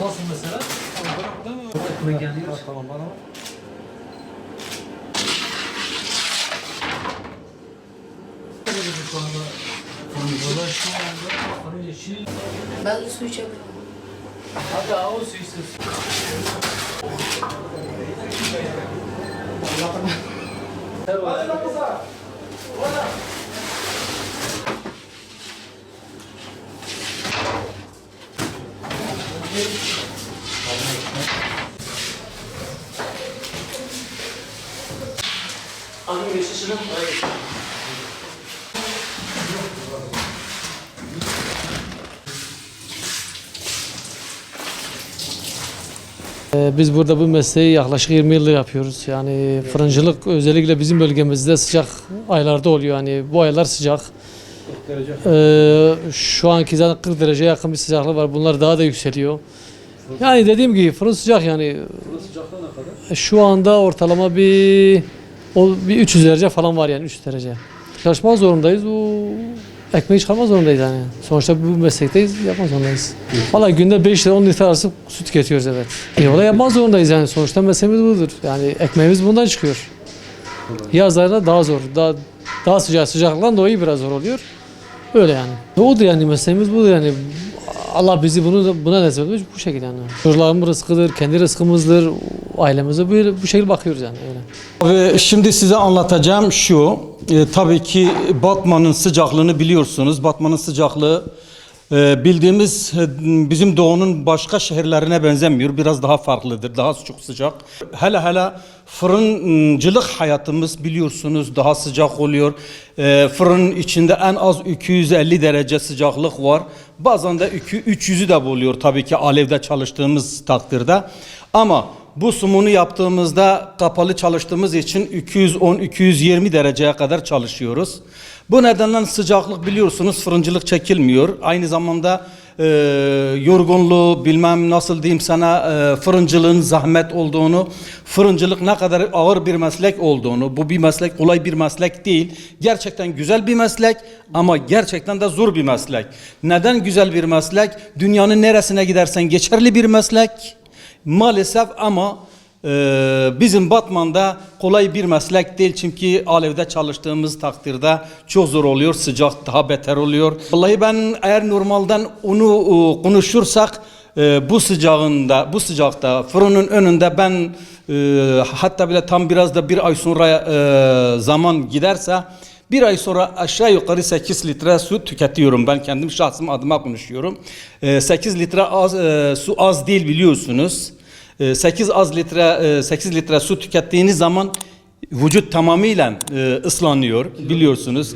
Nasıl mesela? Ekmek geliyor. Tamam bana. Şu anda fırıncılar şu anda fırıncı işi. Ben de su içemiyorum. Hadi o su içsin. Hangi geçişine? Biz burada bu mesleği yaklaşık 20 yıldır yapıyoruz. Yani fırıncılık özellikle bizim bölgemizde sıcak aylarda oluyor. Yani bu aylar sıcak. Şu anki zaten 40 dereceye yakın bir sıcaklık var. Bunlar daha da yükseliyor. Yani dediğim gibi fırın sıcak yani. Fırın sıcaklığı ne kadar? Şu anda ortalama bir 300 derece falan var yani 300 derece. Çalışmak zorundayız. O ekmeği çıkarmak zorundayız yani. Sonuçta bu meslekteyiz, yapmak zorundayız. Valla günde 5 lira 10 litre arası su tüketiyoruz evet. O da yapmak zorundayız yani. Sonuçta mesleğimiz budur. Yani ekmeğimiz bundan çıkıyor. Yazlarda daha zor. Daha sıcaklıktan dolayı biraz zor oluyor. Öyle yani. Odur yani mesleğimiz budur yani. Allah bizi buna nasip etmiş bu şekilde yani. Çocuklarımın rızkıdır, kendi rızkımızdır. Ailemize bu şekilde bakıyoruz yani öyle. Ve şimdi size anlatacağım şu, tabii ki Batman'ın sıcaklığını biliyorsunuz. Batman'ın sıcaklığı bildiğimiz bizim doğunun başka şehirlerine benzemiyor. Biraz daha farklıdır, daha çok sıcak. Hele fırıncılık hayatımız biliyorsunuz daha sıcak oluyor. Fırının içinde en az 250 derece sıcaklık var. Bazen de 300'ü de buluyor tabii ki alevde çalıştığımız takdirde. Ama bu sumunu yaptığımızda kapalı çalıştığımız için 210-220 dereceye kadar çalışıyoruz. Bu nedenle sıcaklık biliyorsunuz fırıncılık çekilmiyor. Aynı zamanda yorgunluğu bilmem nasıl diyeyim sana fırıncılığın zahmet olduğunu, fırıncılık ne kadar ağır bir meslek olduğunu, bu bir meslek kolay bir meslek değil. Gerçekten güzel bir meslek ama gerçekten de zor bir meslek. Neden güzel bir meslek? Dünyanın neresine gidersen geçerli bir meslek. Maalesef ama bizim Batman'da kolay bir meslek değil çünkü alevde çalıştığımız takdirde çok zor oluyor, sıcak daha beter oluyor. Vallahi ben eğer normalden onu konuşursak bu sıcakta fırının önünde ben hatta bile tam biraz da bir ay sonra zaman giderse bir ay sonra aşağı yukarı 8 litre su tüketiyorum. Ben kendim şahsım adıma konuşuyorum. 8 litre su az değil biliyorsunuz. 8 litre su tükettiğiniz zaman vücut tamamıyla ıslanıyor biliyorsunuz.